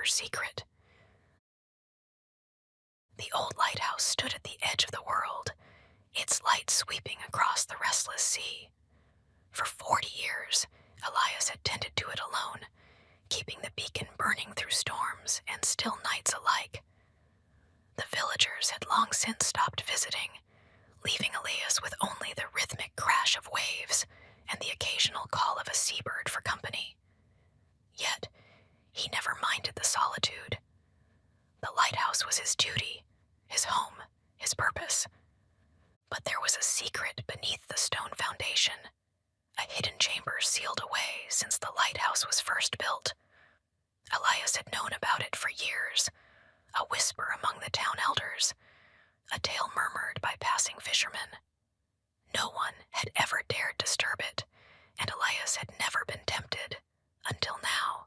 secret. The old lighthouse stood at the edge of the world, its light sweeping across the restless sea. For 40 years, Elias had tended to it alone, keeping the beacon burning through storms and still nights alike. The villagers had long since stopped visiting, leaving Elias with only the rhythmic crash of waves and the occasional call of a seabird for company. Yet, he never minded the solitude. The lighthouse was his duty, his home, his purpose. But there was a secret beneath the stone foundation, a hidden chamber sealed away since the lighthouse was first built. Elias had known about it for years, a whisper among the town elders, a tale murmured by passing fishermen. No one had ever dared disturb it, and Elias had never been tempted, until now.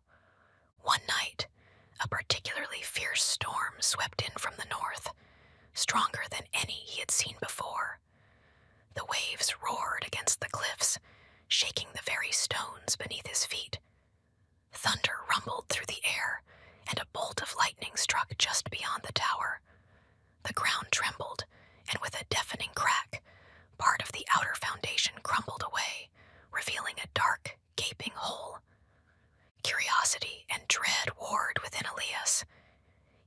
One night, a particularly fierce storm swept in from the north, stronger than any he had seen before. The waves roared against the cliffs, shaking the very stones beneath his feet. Thunder rumbled through the air, and a bolt of lightning struck just beyond the tower. The ground trembled, and with a deafening crack, part of the outer foundation crumbled away, revealing a dark, gaping hole. Curiosity and dread warred within Elias.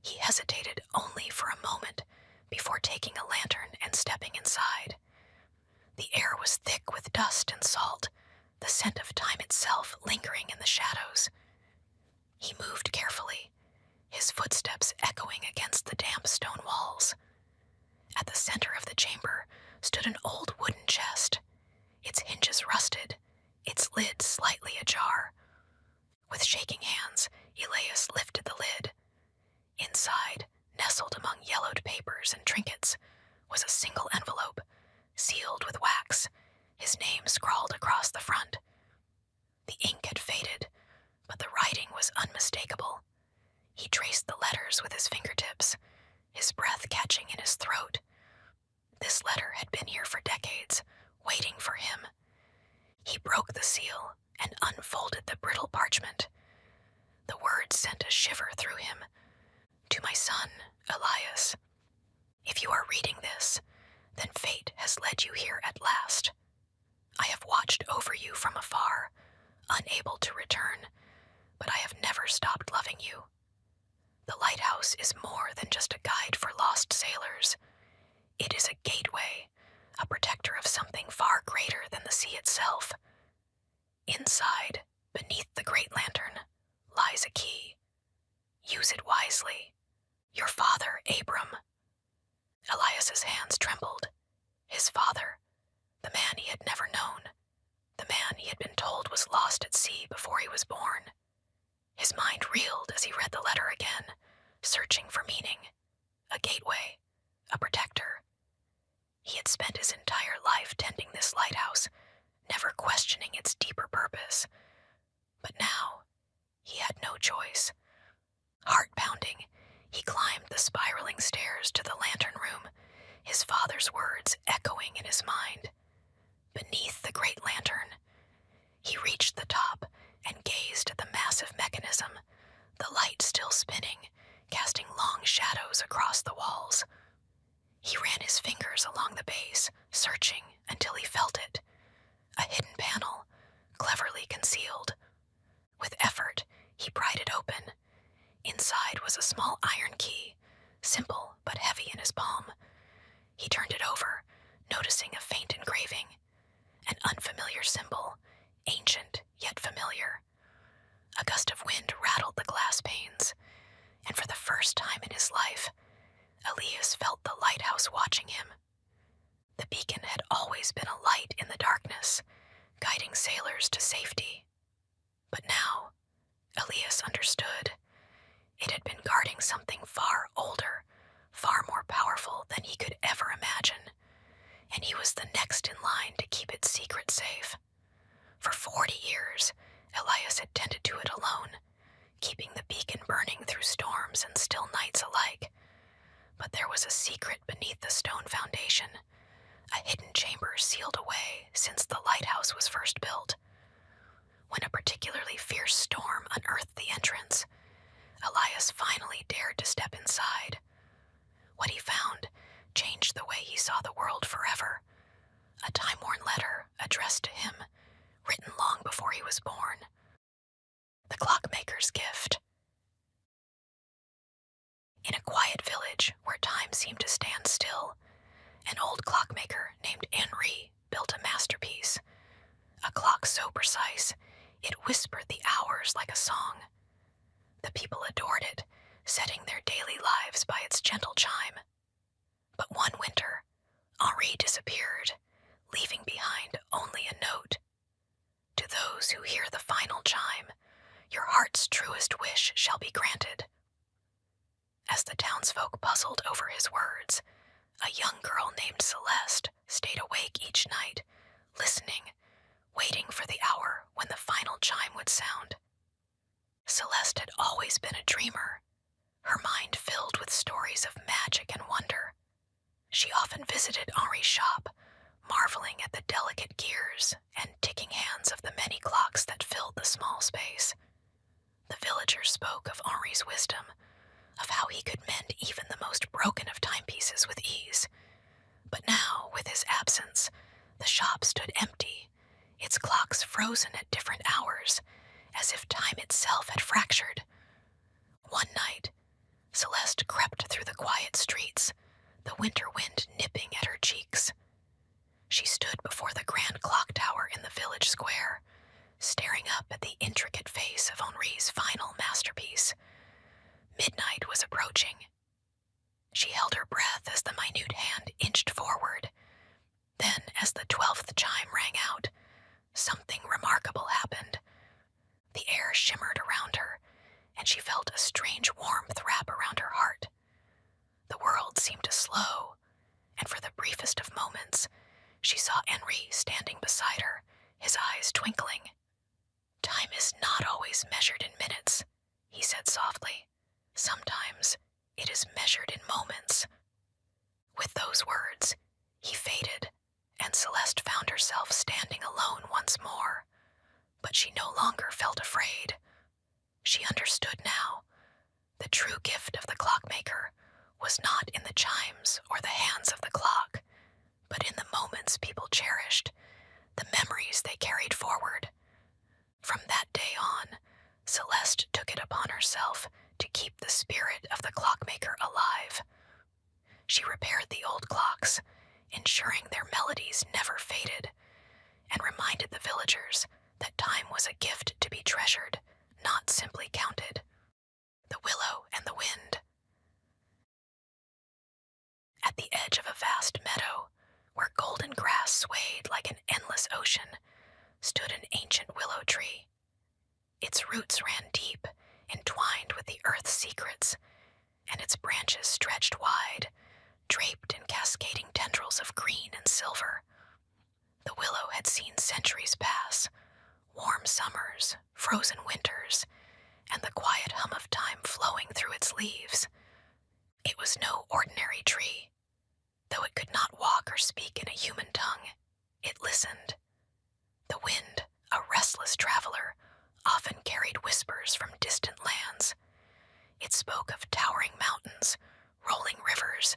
He hesitated only for a moment before taking a lantern and stepping inside. The air was thick with dust and salt, the scent of time itself lingering in the shadows. He moved carefully, his footsteps echoing against the damp stone walls. At the center of the chamber stood an old wooden chest, its hinges rusted, its lid slightly ajar. With shaking hands, Elias lifted the lid. Inside, nestled among yellowed papers and trinkets, was a single envelope, sealed with wax, his name scrawled across the front. The ink had faded, but the writing was unmistakable. He traced the letters with his fingertips, his breath catching in his throat. This letter had been here for decades, waiting for him. He broke the seal and unfolded the brittle parchment. The words sent a shiver through him. To my son, Elias. If you are reading this, then fate has led you here at last. I have watched over you from afar, unable to return, but I have never stopped loving you. The lighthouse is more than just a guide for lost sailors. It is a gateway, a protector of something far greater than the sea itself. Inside, beneath the great lantern, lies a key. Use it wisely. Your father, Abram. Elias's hands trembled. His father, the man he had never known, the man he had been told was lost at sea before he was born. His mind reeled as he read the letter again, searching for meaning, a gateway, a protector. He had spent his entire life tending this lighthouse, never questioning its deeper purpose. But now, he had no choice. Heart-pounding, he climbed the spiraling stairs to the lantern room, his father's words echoing in his mind. Beneath the great lantern, he reached the top and gazed at the massive mechanism, the light still spinning, casting long shadows across the walls. He ran his fingers along the base, searching until he felt it. A hidden panel, cleverly concealed. With effort, he pried it open. Inside was a small iron key, simple but heavy in his palm. He turned it over, noticing a faint engraving, an unfamiliar symbol, ancient yet familiar. A gust of wind rattled the glass panes, and for the first time in his life, Elias felt the lighthouse watching him. The beacon had always been a light in the darkness, guiding sailors to safety. But now, Elias understood. It had been guarding something far older, far more powerful than he could ever imagine, and he was the next in line to keep its secret safe. For 40 years, Elias had tended to it alone, keeping the beacon burning through storms and still nights alike. But there was a secret beneath the stone foundation, a hidden chamber sealed away since the lighthouse was first built. When a particularly fierce storm unearthed the entrance, Elias Elias finally dared to step inside. What he found changed the way he saw the world forever. A time-worn letter addressed to him, written long before he was born. The Clockmaker's gift. In a quiet village where time seemed to stand still, an old clockmaker named Henri built a masterpiece. A clock so precise, it whispered the hours like a song. The people adored it, setting their daily lives by its gentle chime. But one winter, Henri disappeared, leaving behind only a note. To those who hear the final chime, your heart's truest wish shall be granted. As the townsfolk puzzled over his words, a young girl named Celeste stayed awake each night, listening, waiting for the hour when the final chime would sound. Celeste had always been a dreamer, her mind filled with stories of magic and wonder. She often visited Henri's shop, marveling at the delicate gears and ticking hands of the many clocks that filled the small space. The villagers spoke of Henri's wisdom, of how he could mend even the most broken of timepieces with ease. But now, with his absence, the shop stood empty, its clocks frozen at different hours, as if time itself had fractured. One night, Celeste crept through the quiet streets, the winter wind nipping at her cheeks. She stood before the grand clock tower in the village square, staring up at the intricate face of Henri's final masterpiece. Midnight was approaching. She held her breath as the minute hand inched forward. Then, as the 12th chime rang out, something remarkable happened. The air shimmered around her, and she felt a strange warmth wrap around her heart. The world seemed to slow, and for the briefest of moments, she saw Henri standing beside her, his eyes twinkling. "Time is not always measured in minutes," he said softly. "Sometimes it is measured in moments." With those words, he faded, and Celeste found herself standing alone once more. But she no longer felt afraid. She understood now. The true gift of the clockmaker was not in the chimes or the hands of the clock, but in the moments people cherished, the memories they carried forward. From that day on, Celeste took it upon herself to keep the spirit of the clockmaker alive. She repaired the old clocks, ensuring their melodies never faded, and reminded the villagers that time was a gift to be treasured, not simply counted. The Willow and the Wind. At the edge of a vast meadow, where golden grass swayed like an endless ocean, stood an ancient willow tree. Its roots ran deep, entwined with the earth's secrets, and its branches stretched wide, draped in cascading tendrils of green and silver. The willow had seen centuries pass, warm summers, frozen winters, and the quiet hum of time flowing through its leaves. It was no ordinary tree. Though it could not walk or speak in a human tongue, it listened. The wind, a restless traveler, often carried whispers from distant lands. It spoke of towering mountains, rolling rivers,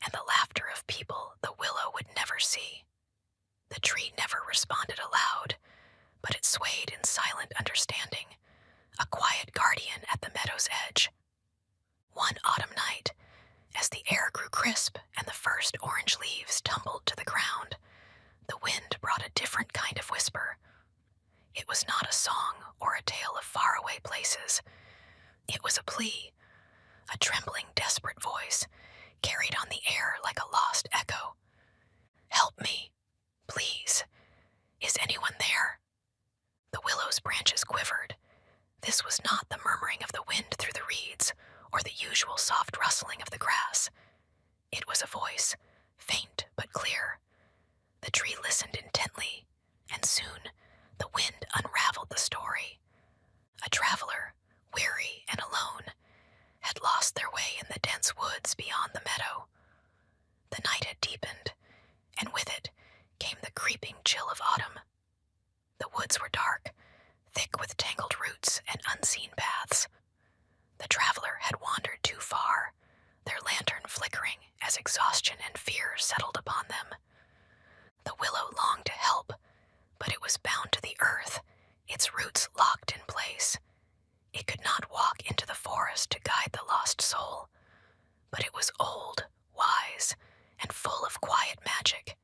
and the laughter of people the willow would never see. The tree never responded aloud, but it swayed in silent understanding, a quiet guardian at the meadow's edge. One autumn night, as the air grew crisp and the first orange leaves tumbled to the ground, the wind brought a different kind of whisper. It was not a song or a tale of faraway places. It was a plea, a trembling, desperate voice, carried on the air like a lost echo. "Help me, please. Is anyone there?" The willow's branches quivered. This was not the murmuring of the wind through the reeds, or the usual soft rustling of the grass. It was a voice, faint but clear. The tree listened intently, and soon the wind unraveled the story. A traveler, weary and alone, had lost their way in the dense woods beyond the meadow. The night had deepened, and with it came the creeping chill of autumn. The woods were dark, thick with tangled roots and unseen paths. The traveler had wandered too far, their lantern flickering as exhaustion and fear settled upon them. The willow longed to help, but it was bound to the earth, its roots locked in place. It could not walk into the forest to guide the lost soul, but it was old, wise, and full of quiet magic.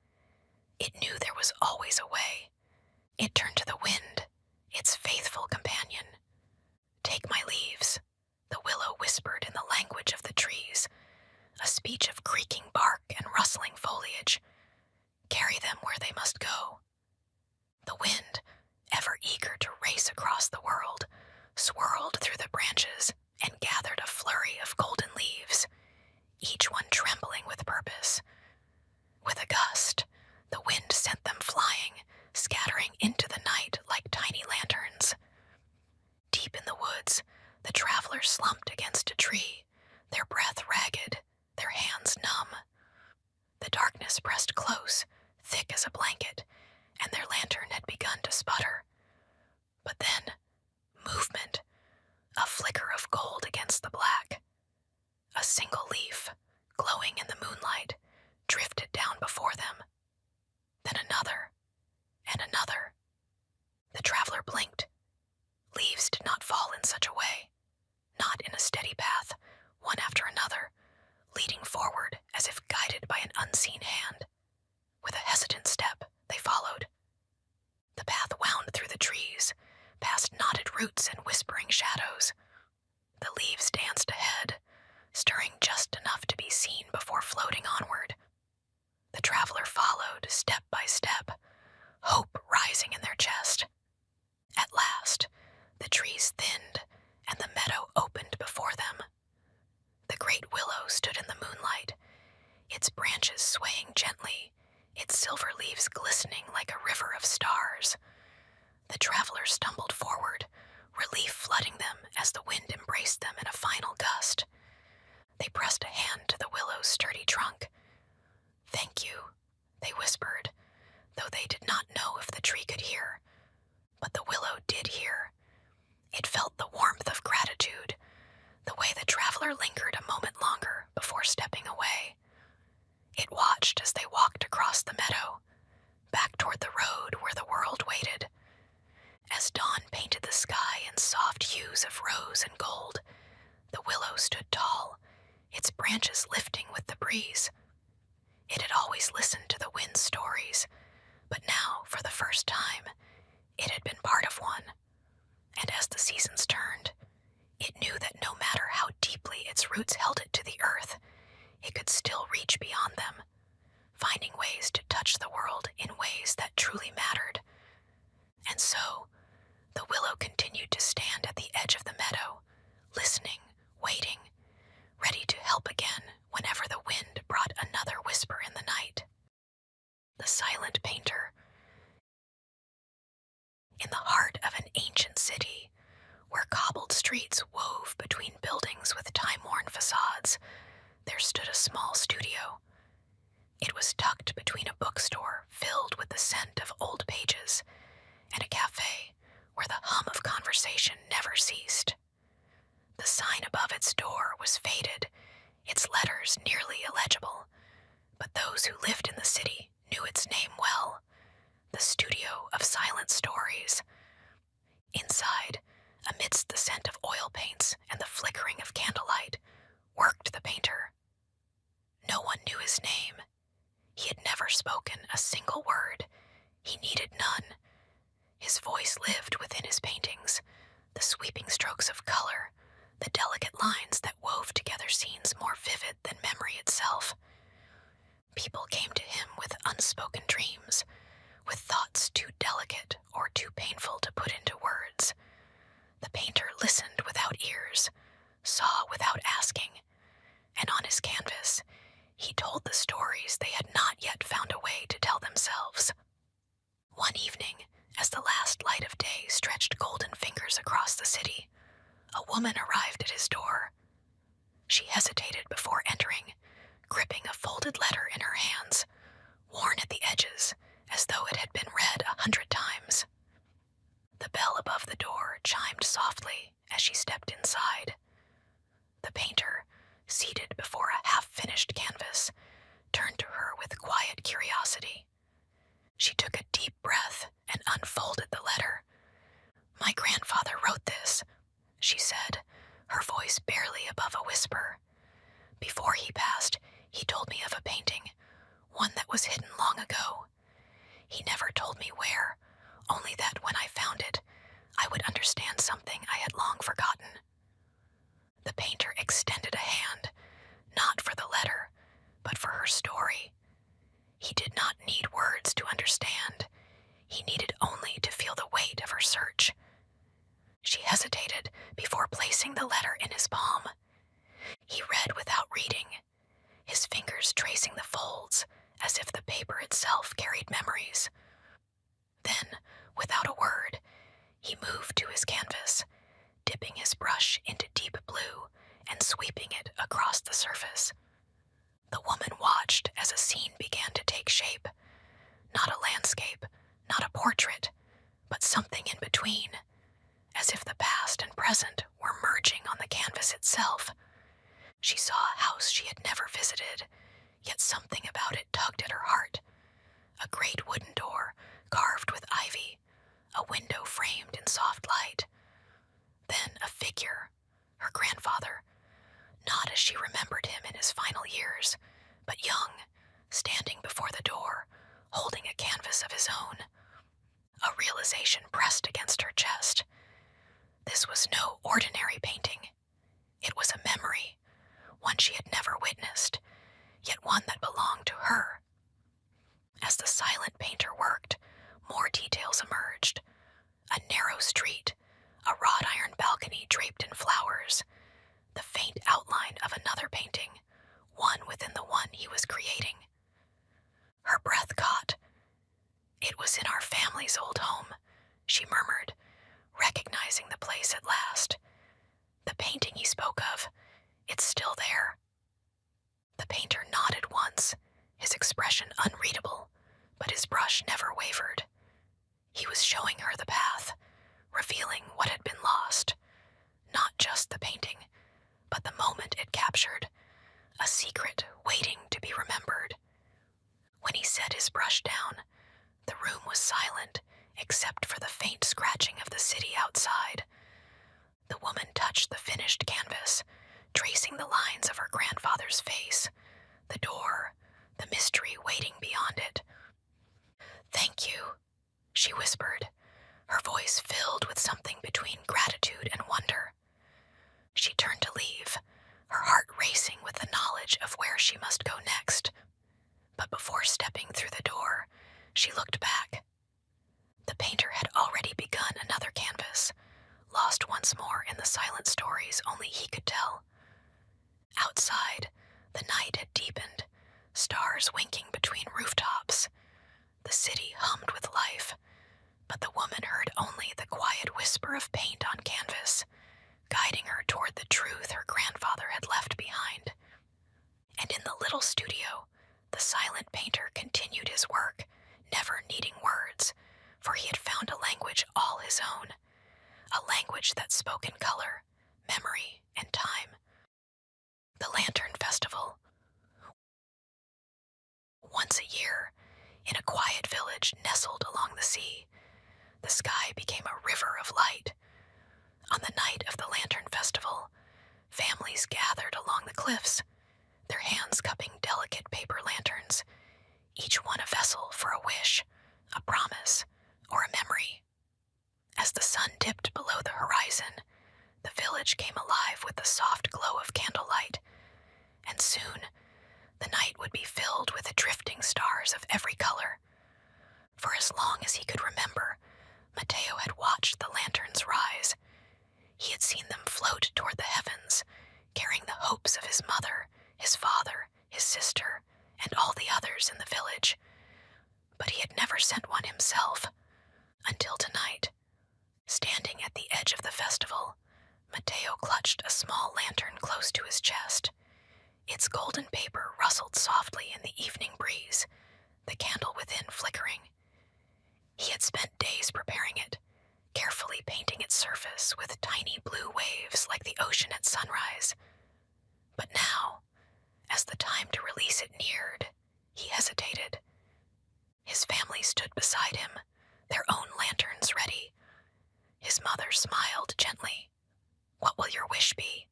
It knew there was always a way. It turned to the wind, its faithful companion. "Take my leaves," the willow whispered in the language of the trees, a speech of creaking bark and rustling foliage. "Carry them where they must go." The wind, ever eager to race across the world, swirled through the branches and gathered a flurry of golden leaves, each one trembling with purpose. With a gust, the wind sent them flying, scattering into the night like tiny lanterns. Deep in the woods, the travelers slumped against a tree, their breath ragged, their hands numb. The darkness pressed close, thick as a blanket, and their lantern had begun to sputter. But then, movement, a flicker of gold against the black. A single leaf, glowing in the moonlight, drifted down before them. Then another, and another. The traveler blinked. Leaves did not fall in such a way, not in a steady path, one after another, leading forward as if guided by an unseen hand. With a hesitant step, they followed. The path wound through the trees, past knotted roots and whispering shadows. The leaves danced ahead, stirring just enough to be seen before floating onward. The traveler followed, step by step, hope rising in their chest. At last, the trees thinned, and the meadow opened before them. The great willow stood in the moonlight, its branches swaying gently, its silver leaves glistening like a river of stars. The travelers stumbled forward, relief flooding them as the wind embraced them in a final gust. They pressed a hand to the willow's sturdy trunk. "Thank you," they whispered, though they did not know if the tree could hear. But the willow did hear. It felt the warmth of gratitude, the way the traveler lingered a moment longer before stepping away. It watched as they walked across the meadow, back toward the road where the world waited. As dawn painted the sky in soft hues of rose and gold, the willow stood tall, its branches lifting with the breeze. It had always listened to the wind's stories, but now, for the first time, it had been part of one. And as the seasons turned, it knew that no matter how deeply its roots held it to the earth, it could still reach beyond them, finding ways to touch the world in ways that truly mattered. And so, the willow continued to stand at the edge of the meadow, listening, waiting, ready to help again whenever the wind brought another whisper in the night. The silent painter. In the heart of an ancient city, where cobbled streets wove between buildings with time-worn facades, there stood a small studio. It was tucked between a bookstore filled with the scent of old pages and a cafe where the hum of conversation never ceased. The sign above its door was faded, its letters nearly illegible, but those who lived in the city knew its name well, the Studio of Silent Stories. Inside, amidst the scent of oil paints and the flickering of candlelight, worked the painter. No one knew his name. He had never spoken a single word. He needed none. His voice lived within his paintings, the sweeping strokes of color, the delicate lines that wove together scenes more vivid than memory itself. People came to him with unspoken dreams, with thoughts too delicate or too painful to put into words. The painter listened without ears, saw without asking, and on his canvas, he told the stories they had not yet found a way to tell themselves. One evening, as the last light of day stretched golden fingers across the city, a woman arrived at his door. She hesitated before entering, gripping a folded letter in her hands, worn at the edges, as though it had been read 100 times. The bell above the door chimed softly as she stepped inside. The her voice barely above a whisper. Before he passed, he told me of a painting, one that was hidden long ago. He never told me where, only that when I found it, I would understand something I had long forgotten. The painter extended a hand, not for the letter, but for her story. He did not need words to understand. He needed only to feel the weight of her search. She hesitated before placing the letter in his palm. He read without reading, his fingers tracing the folds as if the paper itself carried memories. Then, without a word, he moved to his canvas, dipping his brush into deep blue and sweeping it across the surface. The woman watched as a scene began to take shape. Not a landscape, not a portrait, but something in between, as if the past and present were merging on the canvas itself. She saw a house she had never visited, yet something about it tugged at her heart. A great wooden door, carved with ivy, a window framed in soft light. Then a figure, her grandfather, not as she remembered him in his final years, but young, standing before the door, holding a canvas of his own. A realization pressed against her chest. This was no ordinary painting. It was a memory, one she had never witnessed, yet one that belonged to her. As the silent painter worked, more details emerged. A narrow street, a wrought iron balcony draped in flowers, the faint outline of another painting, one within the one he was creating. Her breath caught. It was in our family's old home, she murmured, recognizing the place at last. The painting he spoke of, it's still there. The painter nodded once, his expression unreadable, but his brush never wavered. He was showing her the path, revealing what had been lost. Not just the painting, but the moment it captured, a secret waiting to be remembered. When he set his brush down, the room was silent except for the faint scratching of the city outside. The woman touched the finished canvas, tracing the lines of her grandfather's face, the door, the mystery waiting beyond it. "Thank you," she whispered, her voice filled with something between gratitude and wonder. She turned to leave, her heart racing with the knowledge of where she must go next. But before stepping through the door, she looked back. The painter had already begun another canvas, lost once more in the silent stories only he could tell. Outside, the night had deepened, stars winking between rooftops. The city hummed with life, but the woman heard only the quiet whisper of paint on canvas, guiding her toward the truth her grandfather had left behind. And in the little studio, the silent painter continued his work, never needing words, for he had found a language all his own, a language that spoke in color, memory, and time. The Lantern Festival. Once a year, in a quiet village nestled along the sea, the sky became a river of light. On the night of the Lantern Festival, families gathered along the cliffs, their hands cupping delicate paper lanterns, each one a vessel for a wish, a promise, or a memory. As the sun dipped below the horizon, the village came alive with the soft glow of candlelight, and soon the night would be filled with the drifting stars of every color. For as long as he could remember, Mateo had watched the lanterns rise. He had seen them float toward the heavens, carrying the hopes of his mother, his father, his sister, and all the others in the village. But he had never sent one himself, until tonight. Standing at the edge of the festival, Mateo clutched a small lantern close to his chest. Its golden paper rustled softly in the evening breeze, the candle within flickering. He had spent days preparing it, carefully painting its surface with tiny blue waves like the ocean at sunrise. But now, as the time to release it neared, he hesitated. His family stood beside him, their own lanterns ready. His mother smiled gently. "What will your wish be?"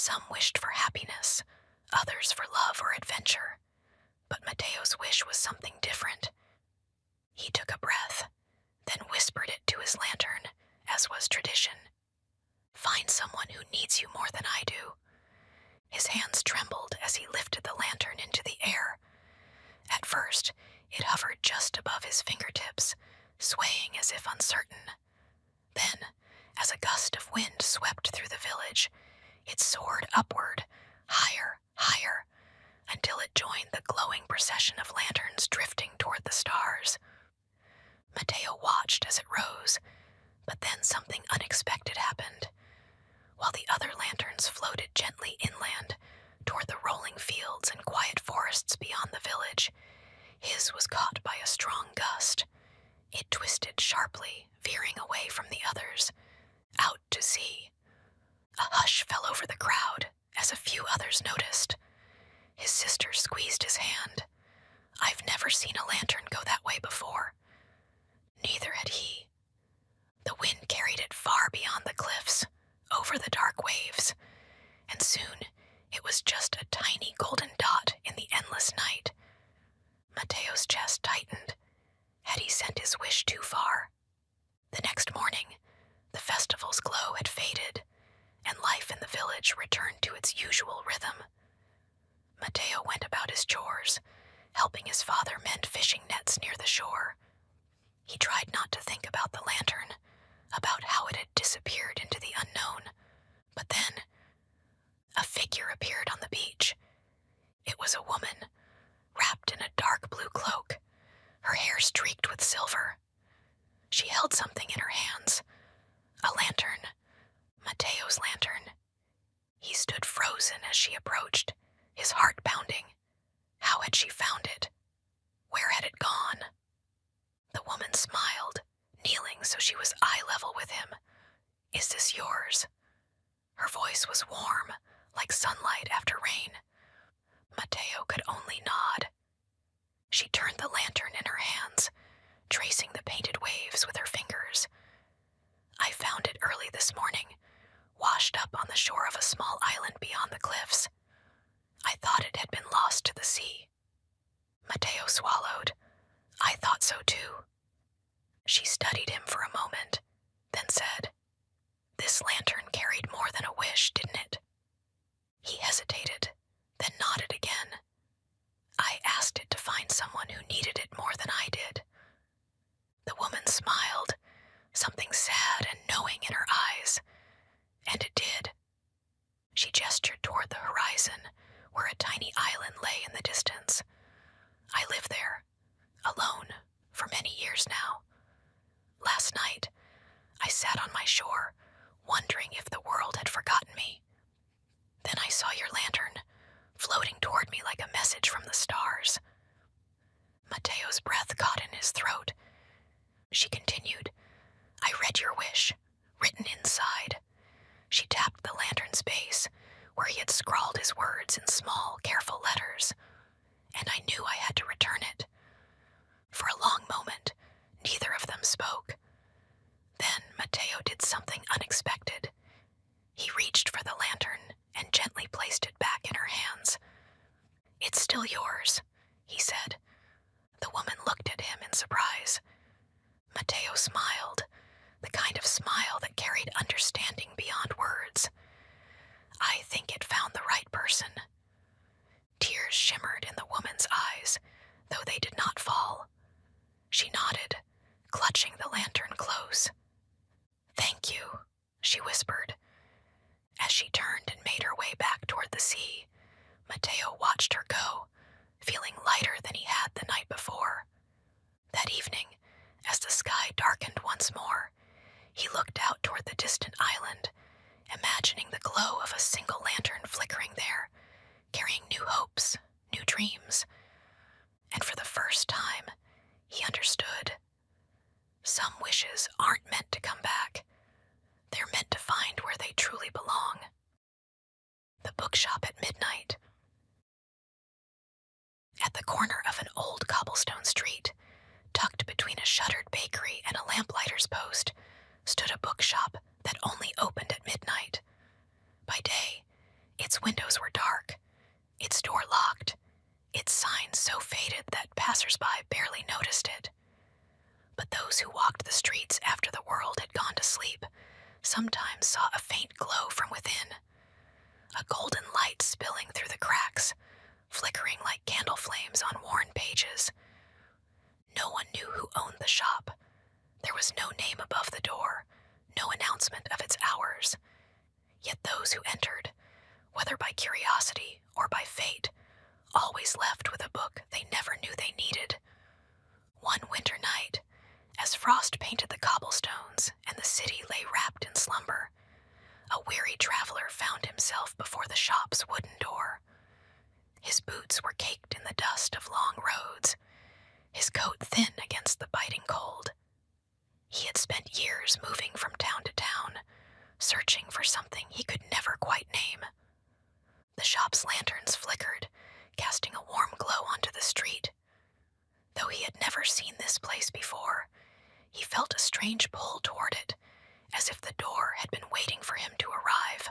Some wished for happiness, others for love or adventure, but Mateo's wish was something different. He took a breath, then whispered it to his lantern, as was tradition. "Find someone who needs you more than I do." His hands trembled as he lifted the lantern into the air. At first, it hovered just above his fingertips, swaying as if uncertain. Then, as a gust of wind swept through the village, it soared upward, higher, higher, until it joined the glowing procession of lanterns drifting toward the stars. Mateo watched as it rose, but then something unexpected happened. While the other lanterns floated gently inland, toward the rolling fields and quiet forests beyond the village, his was caught by a strong gust. It twisted sharply, veering away from the others, out to sea. A hush fell over the crowd, as a few others noticed. His sister squeezed his hand. "I've never seen a lantern go that way before." Neither had he. The wind carried it far beyond the cliffs, over the dark waves, and soon it was just a tiny golden dot in the endless night. Mateo's chest tightened. Had he sent his wish too far? The next morning, the festival's glow had faded, and life in the village returned to its usual rhythm. Mateo went about his chores, helping his father mend fishing nets near the shore. He tried not to think about the lantern, about how it had disappeared into the unknown. But then, a figure appeared on the beach. It was a woman, wrapped in a dark blue cloak, her hair streaked with silver. She held something in her hands, a lantern, Mateo's lantern. He stood frozen as she approached, his heart pounding. How had she found it? Where had it gone? The woman smiled, kneeling so she was eye level with him. "Is this yours?" Her voice was warm, like sunlight after rain. Mateo could only nod. She turned the lantern in her hands, tracing the painted waves with her fingers. "I found it early this morning, washed up on the shore of a small island beyond the cliffs. I thought it had been lost to the sea." Mateo swallowed. "I thought so too." She studied him for a moment, then said, "This lantern carried more than a wish, didn't it?" He hesitated, then nodded again. "I asked it to find someone who needed it more than I did." The woman smiled, something sad and knowing in her eyes. And it did. She gestured toward the horizon, where a tiny island lay in the distance. "I live there, alone, for many years now. Last night, I sat on my shore, wondering if the world had forgotten me. Then I saw your lantern, floating toward me like a message from the stars." Mateo's breath caught in his throat. She continued, "I read your wish, written inside." She tapped the lantern's base, where he had scrawled his words in small, careful letters. "And I knew I had to return it." For a long moment, neither of them spoke. Then Mateo did something unexpected. He reached for the lantern and gently placed it back in her hands. "It's still yours," he said. The woman looked at him in surprise. Mateo smiled, the kind of smile that carried understanding beyond words. "I think it found the right person." Tears shimmered in the woman's eyes, though they did not fall. She nodded, clutching the lantern close. "Thank you," she whispered. As she turned and made her way back toward the sea, Mateo watched her go, feeling lighter than he had the night before. That evening, as the sky darkened once more, he looked out toward the distant island, imagining the glow of a single lantern flickering there, carrying new hopes, new dreams. And for the first time, he understood. Some wishes aren't meant to come back. They're meant to find where they truly belong. The Bookshop at Midnight. At the corner of an old cobblestone street, tucked between a shuttered bakery and a lamplighter's post, stood a bookshop that only opened at midnight. By day, barely noticed it. But those who walked the streets after the world had gone to sleep sometimes saw a faint glow from within, a golden light spilling through the cracks, flickering like candle flames on worn pages. No one knew who owned the shop. There was no name above the door, no announcement of its hours. Yet those who entered, whether by curiosity or by fate, always left with a book they never knew they needed. One winter night, as frost painted the cobblestones and the city lay wrapped in slumber, a weary traveler found himself before the shop's wooden door. His boots were caked in the dust of long roads, his coat thin against the biting cold. He had spent years moving from town to town, searching for something he could never quite name. The shop's lanterns flickered, casting a warm glow onto the street. Though he had never seen this place before, he felt a strange pull toward it, as if the door had been waiting for him to arrive.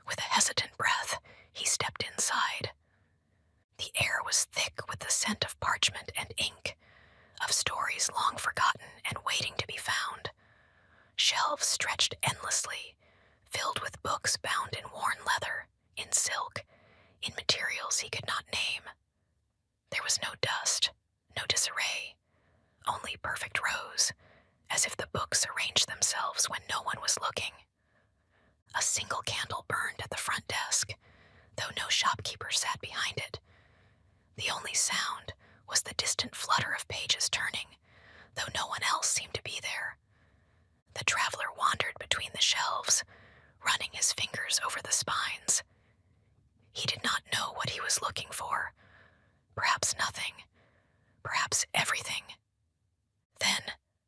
With a hesitant breath, he stepped inside. The air was thick with the scent of parchment and ink, of stories long forgotten and waiting to be found. Shelves stretched endlessly, filled with books bound in worn leather, in silk, in materials he could not name. There was no dust, no disarray, only perfect rows, as if the books arranged themselves when no one was looking. A single candle burned at the front desk, though no shopkeeper sat behind it. The only sound was the distant flutter of pages turning, though no one else seemed to be there. The traveler wandered between the shelves, running his fingers over the spines. He did not know what he was looking for. Perhaps nothing. Perhaps everything. Then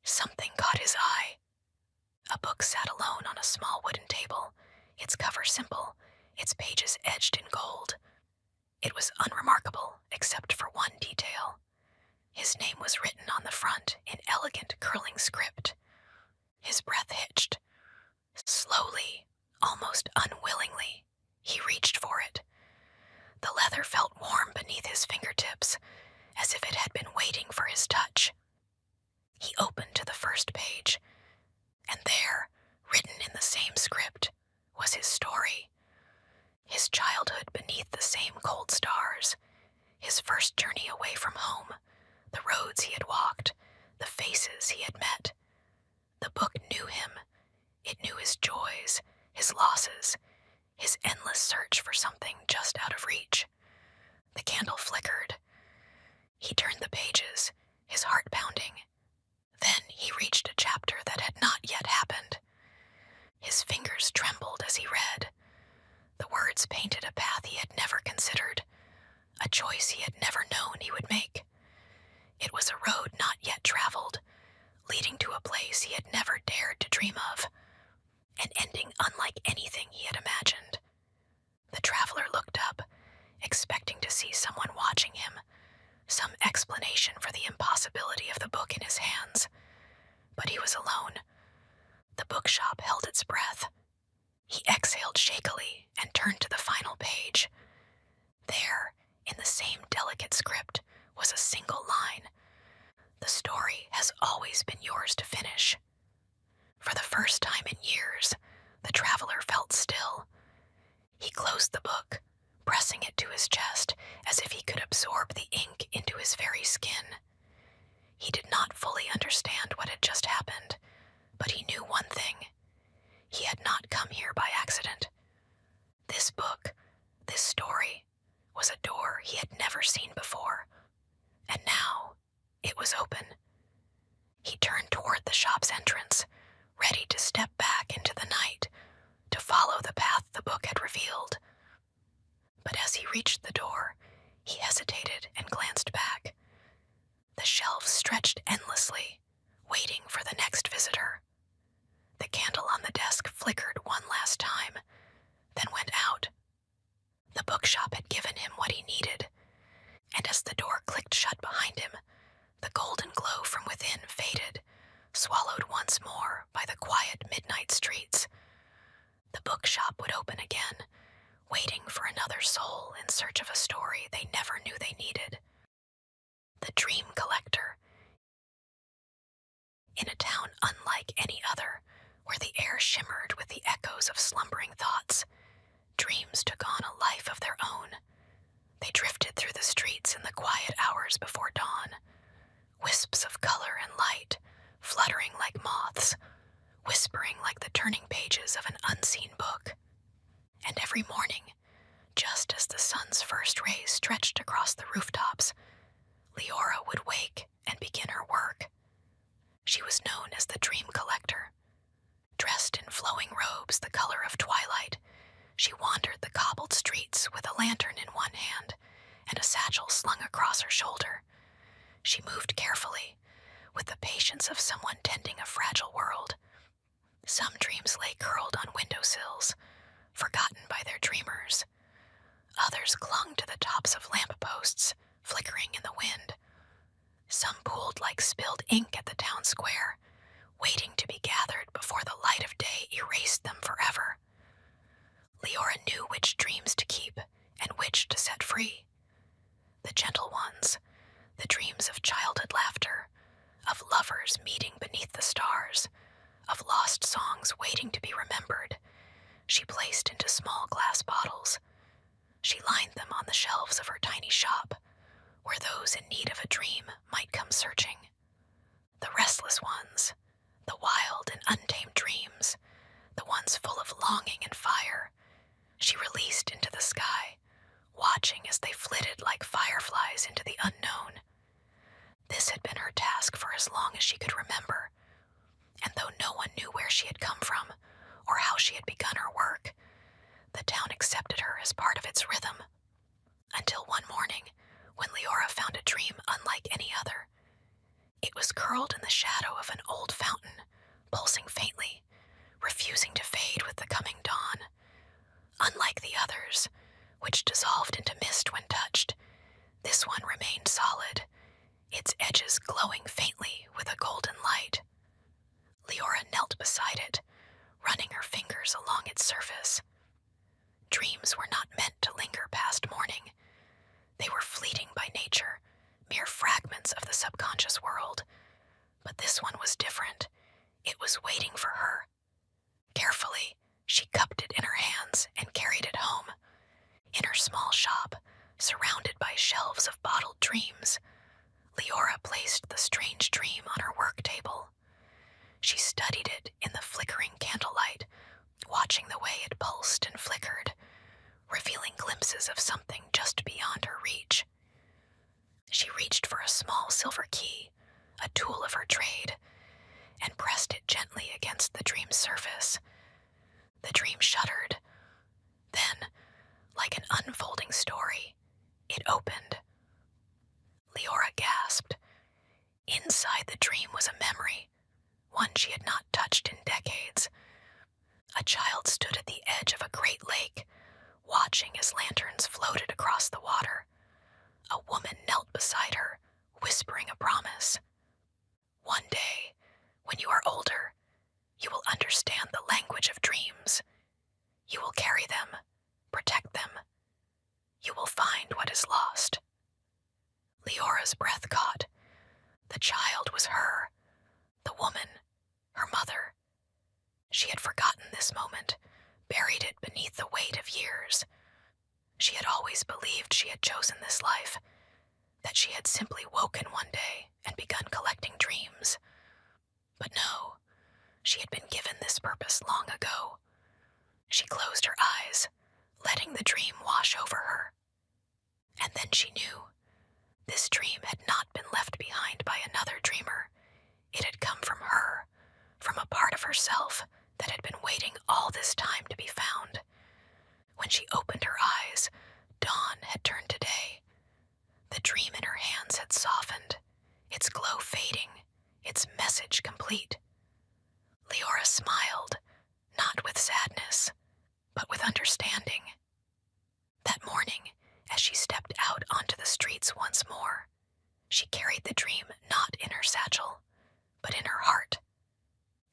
something caught his eye. A book sat alone on a small wooden table, its cover simple, its pages edged in gold. It was unremarkable except for one detail. His name was written on the front in elegant curling script. His breath hitched. Slowly, almost unwillingly, he reached for it. The leather felt warm beneath his fingertips, as if it had been waiting for his touch. He opened to the first page, and there, written in the same script, was his story. His childhood beneath the same cold stars, his first journey away from home, the roads he had walked, the faces he had met. The book knew him. It knew his joys, his losses, his endless search for something just out of reach. The candle flickered. He turned the pages, his heart pounding. Then he reached a chapter that had not yet happened. His fingers trembled as he read. The words painted a path he had never considered, a choice he had never known he would make. It was a road not yet traveled, leading to a place he had never dared to dream of, an ending unlike anything he had imagined. The traveler looked up, expecting to see someone watching him, some explanation for the impossibility of the book in his hands. But he was alone. The bookshop held its breath. He exhaled shakily and turned to the final page. There, in the same delicate script, was a single line. The story has always been yours to finish. For the first time in years, the traveler felt still. He closed the book, pressing it to his chest as if he could absorb the ink into his very skin. He did not fully understand what had just happened, but he knew one thing. He had not come here by accident. This book, this story, was a door he had never seen before, and now it was open. He turned toward the shop's entrance, ready to step back into the night, to follow the path the book had revealed. But as he reached the door, he hesitated and glanced back. The shelves stretched endlessly, waiting for the next visitor. The candle on the desk flickered one last time, then went out. The bookshop had given him what he needed, and as the door clicked shut behind him, the golden glow from within faded, swallowed once more by the quiet midnight streets. The bookshop would open again, waiting for another soul in search of a story they never knew they needed. The dream collector unlike any other, where the air shimmered with the echoes of slumbering thoughts. Dreams took on a life of their own. They drifted through the streets in the quiet hours before dawn, wisps of color and light, fluttering like moths, whispering like the turning pages of an unseen book. And every morning, just as the sun's first rays stretched across the rooftops, Leora would wake and begin her work. She was known as the Dream Collector. Dressed in flowing robes the color of twilight, she wandered the cobbled streets with a lantern in one hand and a satchel slung across her shoulder. She moved carefully, with the patience of someone tending a fragile world. Some dreams lay curled on windowsills, forgotten by their dreamers. Others clung to the tops of lampposts, flickering in the wind. Some pooled like spilled ink at the town square, waiting to be gathered before the light of day erased them forever. Leora knew which dreams to keep and which to set free. The gentle ones, the dreams of childhood laughter, of lovers meeting beneath the stars, of lost songs waiting to be remembered, she placed into small glass bottles. She lined them on the shelves of her tiny shop, where those in need of a dream might come searching. The restless ones, the wild and untamed dreams, the ones full of longing and fire, she released into the sky, watching as they flitted like fireflies into the unknown. This had been her task for as long as she could remember, and though no one knew where she had come from or how she had begun her work, the town accepted her as part of its rhythm. Until one morning, when Leora found a dream unlike any other. It was curled in the shadow of an old fountain, pulsing faintly, refusing to fade with the coming dawn. Unlike the others, which dissolved into mist when touched, this one remained solid, its edges glowing faintly with a golden light. Leora knelt beside it, running her fingers along its surface. Dreams were not meant to linger past morning. They were fleeting by nature, mere fragments of the subconscious world. But this one was different. It was waiting for her. Carefully, she cupped it in her hands and carried it home. In her small shop, surrounded by shelves of bottled dreams, Leora placed the strange dream on her work table. She studied it in the flickering candlelight, watching the way it pulsed and flickered, revealing glimpses of something just beyond her reach. She reached for a small silver key, a tool of her trade, and pressed it gently against the dream's surface. The dream shuddered. Then, like an unfolding story, it opened. Leora gasped. Inside the dream was a memory, one she had not touched in decades. A child stood at the edge of a great lake, watching as lanterns floated across the water. A woman knelt beside her, whispering a promise. One day, when you are older, you will understand the language of dreams. You will carry them, protect them. You will find what is lost. Leora's breath caught. The child was her, the woman, her mother. She had forgotten this moment, buried it beneath the weight of years. She had always believed she had chosen this life, that she had simply woken one day and begun collecting dreams. But no, she had been given this purpose long ago. She closed her eyes, letting the dream wash over her. And then she knew. This dream had not been left behind by another dreamer. It had come from her, from a part of herself that had been waiting all this time to be found. When she opened her eyes, dawn had turned to day. The dream in her hands had softened, its glow fading, its message complete. Leora smiled, not with sadness, but with understanding. That morning, as she stepped out onto the streets once more, she carried the dream not in her satchel, but in her heart.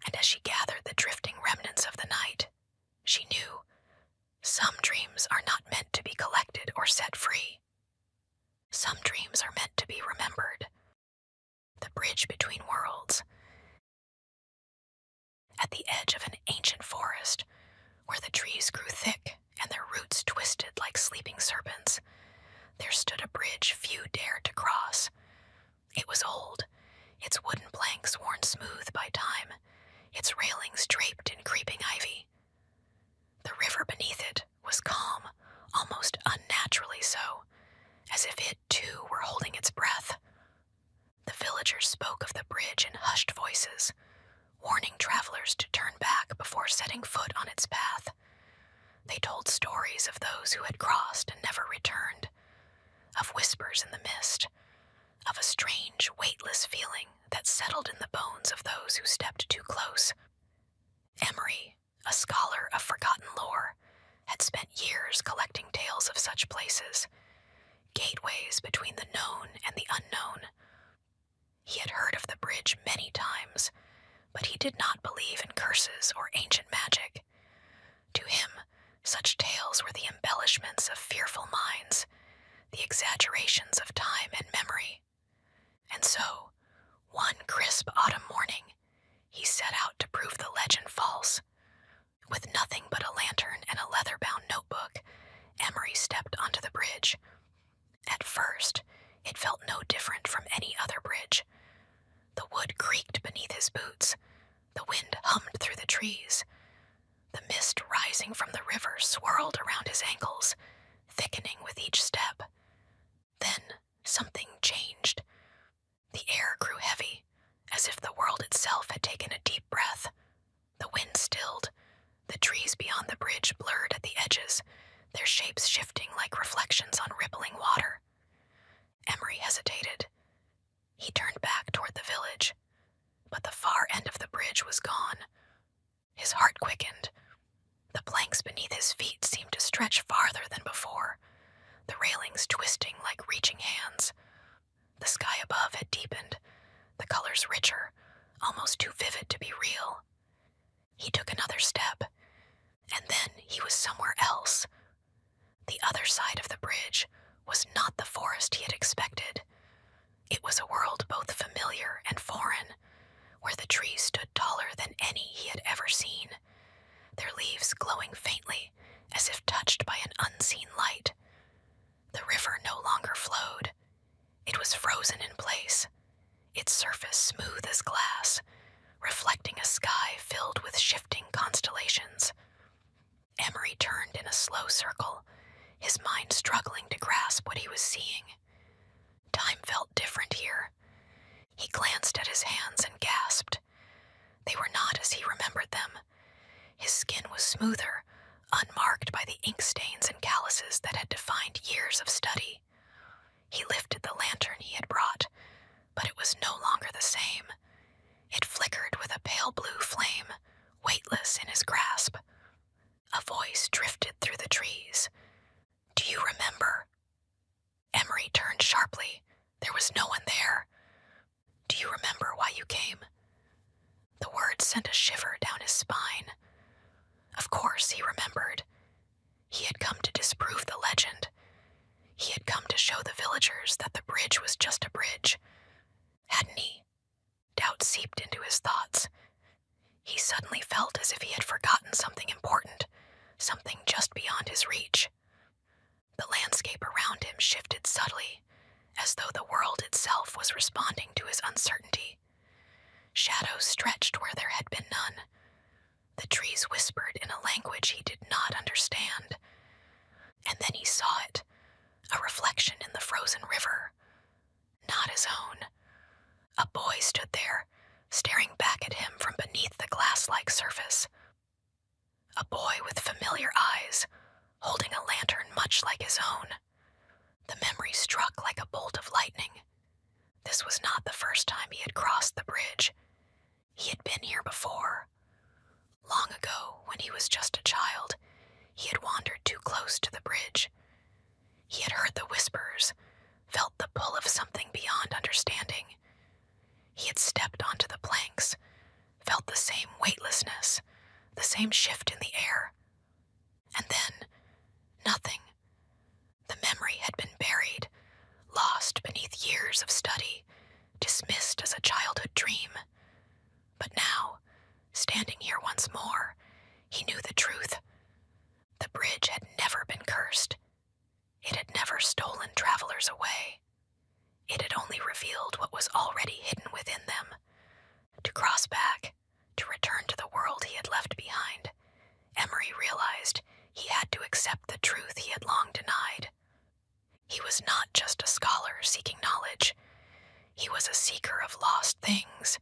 And as she gathered the drifting remnants of the night, she knew some dreams are not meant to be collected or set free. Some dreams are meant to be remembered. The bridge between worlds, At the edge of an ancient forest, where the trees grew thick and their roots twisted like sleeping serpents, there stood a bridge few dared to cross. It was old, its wooden planks worn smooth by time, its railings draped in creeping ivy. The river beneath it was calm, almost unnaturally so, as if it too were holding its breath. The villagers spoke of the bridge in hushed voices, warning travelers to turn back before setting foot on its path. They told stories of those who had crossed and never returned, of whispers in the mist, of a strange, weightless feeling that settled in the bones of those who stepped too close. Emery, a scholar of forgotten lore, had spent years collecting tales of such places, gateways between the known and the unknown. He had heard of the bridge many times, but he did not believe in curses or ancient magic. To him, such tales were the embellishments of fearful minds, the exaggerations of time and memory. And so, one crisp autumn morning, he set out to prove the legend false. With nothing but a lantern and a leather-bound notebook, Emery stepped onto the bridge. At first, it felt no different from any other bridge. The wood creaked beneath his boots. The wind hummed through the trees. The mist rising from the river swirled around his ankles, thickening with each step. Then something changed. The air grew heavy, as if the world itself had taken a deep breath. The wind stilled. The trees beyond the bridge blurred at the edges, their shapes shifting like reflections on rippling water. Emery hesitated. He turned back toward the village, but the far end of the bridge was gone. His heart quickened. The planks beneath his feet seemed to stretch farther than before, the railings twisting like reaching hands. The sky above had deepened, the colors richer, almost too vivid to be real. He took another step, and then he was somewhere else. The other side of the bridge was not the forest he had expected. It was a world both familiar and foreign, where the trees stood taller than any he had ever seen, their leaves glowing faintly as if touched by an unseen light. The river no longer flowed. It was frozen in place, its surface smooth as glass, reflecting a sky filled with shifting constellations. Emery turned in a slow circle, his mind struggling to grasp what he was seeing. Time felt different here. He glanced at his hands and gasped. They were not as he remembered them. His skin was smoother, unmarked by the ink stains and calluses that had defined years of study. He lifted the lantern he had brought, but it was no longer the same. It flickered with a pale blue flame, weightless in his grasp. A voice drifted through the trees. "Do you remember?" Emery turned sharply. There was no one there. "Do you remember why you came?" The words sent a shiver down his spine. Of course he remembered. He had come to disprove the legend. He had come to show the villagers that the bridge was just a bridge. Hadn't he? Doubt seeped into his thoughts. He suddenly felt as if he had forgotten something important, something just beyond his reach. The landscape around him shifted subtly, as though the world itself was responding to his uncertainty. Shadows stretched where there had been none. The trees whispered in a language he did not understand. And then he saw it, a reflection in the frozen river. Not his own. A boy stood there, staring back at him from beneath the glass-like surface. A boy with familiar eyes, holding a lantern much like his own. The memory struck like a bolt of lightning. This was not the first time he had crossed the bridge. He had been here before. Long ago, when he was just a child, he had wandered too close to the bridge. He had heard the whispers, felt the pull of something beyond understanding. He had stepped onto the planks, felt the same weightlessness, the same shift in the air. And then, nothing. The memory had been buried, lost beneath years of study, dismissed as a childhood dream. But now, standing here once more, he knew the truth. The bridge had never been cursed. It had never stolen travelers away. It had only revealed what was already hidden within them. To cross back, to return to the world he had left behind, Emery realized he had to accept the truth he had long denied. He was not just a scholar seeking knowledge. He was a seeker of lost things,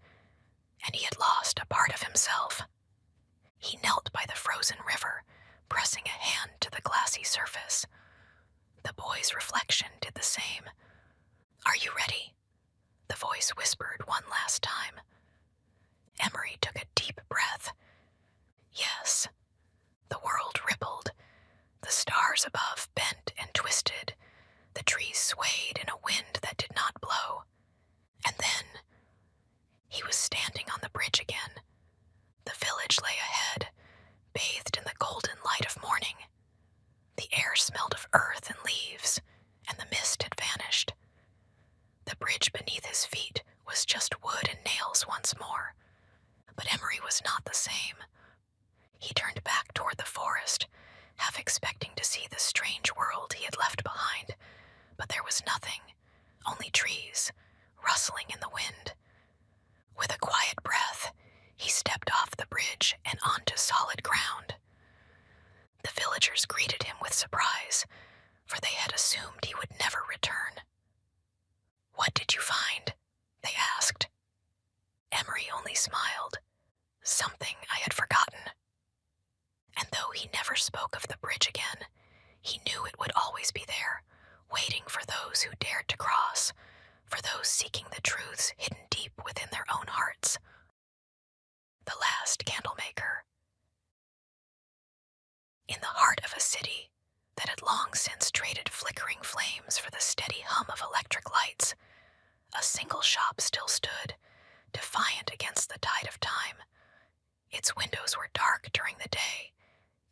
and he had lost a part of himself. He knelt by the frozen river, pressing a hand to the glassy surface. The boy's reflection did the same. "Are you ready?" the voice whispered one last time. Emery took a deep breath. Yes. The world rippled. The stars above bent and twisted. The trees swayed in a wind that did not blow. And then he was standing on the bridge again. The village lay ahead, bathed in the golden light of morning. The air smelled of earth and leaves, and the mist had vanished. The bridge beneath his feet was just wood and nails once more. But Emery was not the same. He turned back toward the forest, half expecting to see the strange world he had left behind, but there was nothing, only trees, rustling in the wind. With a quiet breath, he stepped off the bridge and onto solid ground. The villagers greeted him with surprise, for they had assumed he would never return. "What did you find?" they asked. Emery only smiled. "Something I had forgotten." And though he never spoke of the bridge again, he knew it would always be there, waiting for those who dared to cross, for those seeking the truths hidden deep within their own hearts. The Last Candlemaker. In the heart of a city that had long since traded flickering flames for the steady hum of electric lights, a single shop still stood, defiant against the tide of time. Its windows were dark during the day,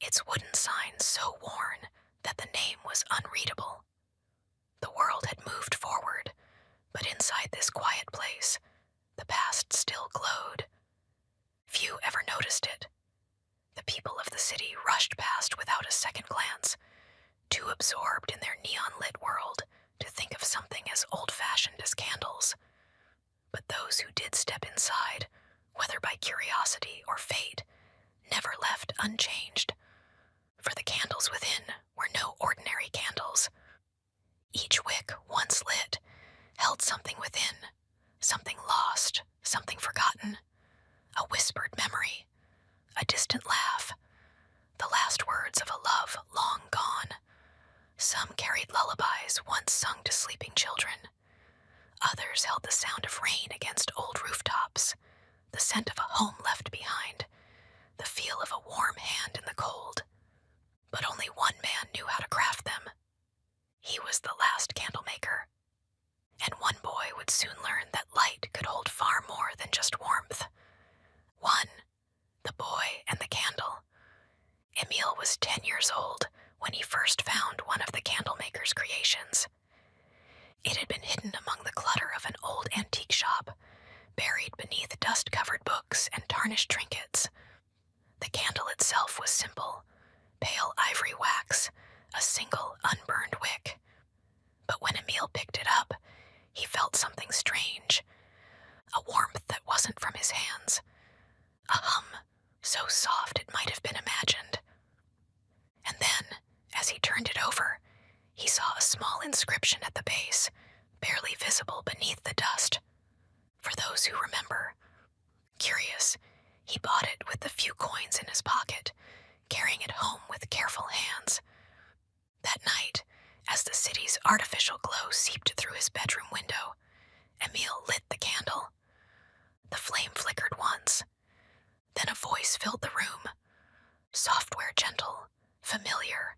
its wooden signs so worn that the name was unreadable. The world had moved forward, but inside this quiet place, the past still glowed. Few ever noticed it. The people of the city rushed past without a second glance, too absorbed in their neon-lit world to think of something as old-fashioned as candles. But those who did step inside, whether by curiosity or fate, never left unchanged. For the candles within were no ordinary candles. Each wick, once lit, held something within, something lost, something forgotten, a whispered memory, a distant laugh, the last words of a love long gone. Some carried lullabies once sung to sleeping children. Others held the sound of rain against old rooftops, the scent of a home left behind, the feel of a warm hand in the cold. But only one man knew how to craft them. He was the Last Candlemaker. And one boy would soon learn that light could hold far more than just warmth. One, the boy and the candle. Emile was 10 years old when he first found one of the Candlemaker's creations. It had been hidden among the clutter of an old antique shop, buried beneath dust-covered books and tarnished trinkets. The candle itself was simple, pale ivory wax, a single unburned wick. But when Emile picked it up, he felt something strange, a warmth that wasn't from his hands, a hum so soft it might have been imagined. And then, as he turned it over, he saw a small inscription at the base, barely visible beneath the dust. For those who remember. Curious, he bought it with the few coins in his pocket, carrying it home with careful hands. That night, as the city's artificial glow seeped through his bedroom window, Emile lit the candle. The flame flickered once. Then a voice filled the room. Software gentle, familiar.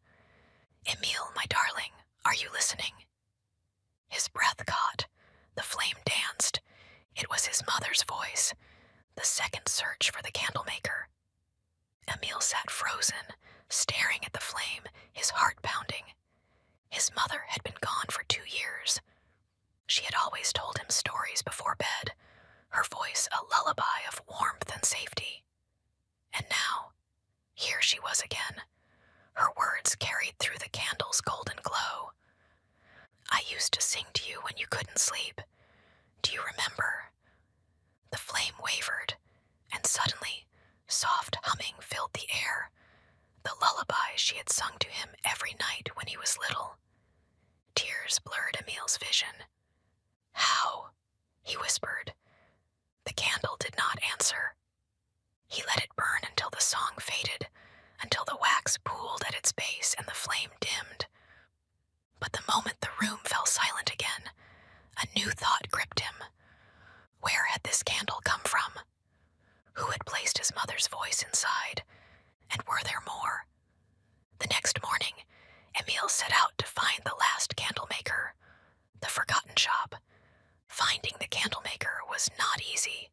"Emile, my darling, are you listening?" His breath caught. The flame danced. It was his mother's voice, the second search for the Candlemaker. Emile sat frozen, staring at the flame, his heart pounding. His mother had been gone for 2 years. She had always told him stories before bed, her voice a lullaby of warmth and safety. And had sung to him every night when he was little. Tears blurred Emil's vision. "How?" he whispered. The candle did not answer. He let it burn until the song faded, until the wax pooled at its base and the flame dimmed. But the moment the room fell silent again, a new thought gripped him. Where had this candle come from? Who had placed his mother's voice inside? And were there more? The next morning, Emil set out to find the Last Candlemaker, the forgotten shop. Finding the candlemaker was not easy.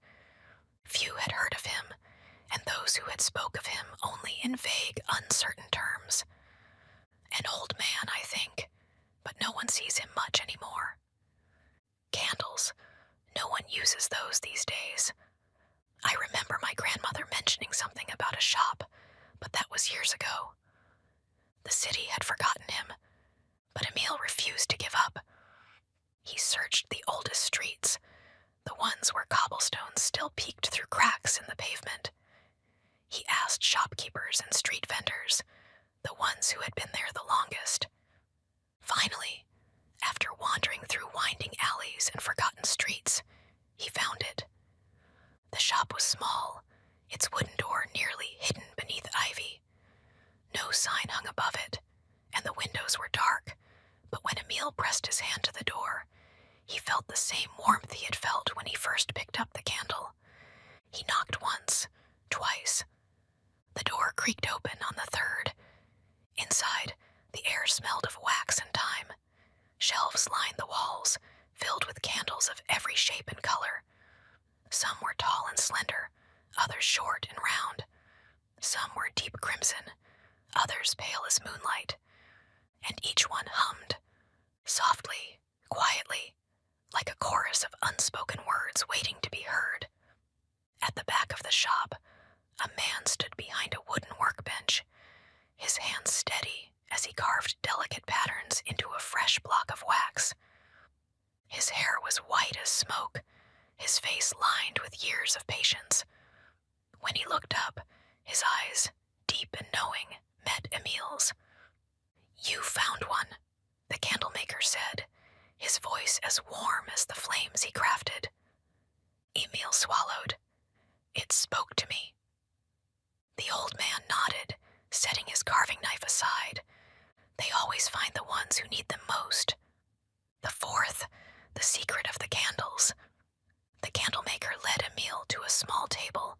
Few had heard of him, and those who had spoke of him only in vague, uncertain terms. An old man, I think, but no one sees him much anymore. Candles, no one uses those these days. I remember my grandmother mentioning something about a shop, but that was years ago. The city had forgotten him, but Emil refused to give up. He searched the oldest streets, the ones where cobblestones still peeked through cracks in the pavement. He asked shopkeepers and street vendors, the ones who had been there the longest. Finally, after wandering through winding alleys and forgotten streets, he found it. The shop was small, its wooden door nearly hidden beneath ivy. No sign hung above it, and the windows were dark, but when Emil pressed his hand to the door, he felt the same warmth he had felt when he first picked up the candle. He knocked once, twice. The door creaked open on the third. Inside, the air smelled of wax and time. Shelves lined the walls, filled with candles of every shape and color. Some were tall and slender, others short and round. Some were deep crimson, others pale as moonlight. And each one hummed, softly, quietly, like a chorus of unspoken words waiting to be heard. At the back of the shop, a man stood behind a wooden workbench, his hands steady as he carved delicate patterns into a fresh block of wax. His hair was white as smoke, his face lined with years of patience. When he looked up, his eyes, deep and knowing, met Emil's. "You found one," the candlemaker said, his voice as warm as the flames he crafted. Emil swallowed. It spoke to me. The old man nodded, setting his carving knife aside. They always find the ones who need them most. The fourth, the secret of the candles. The candlemaker led Emil to a small table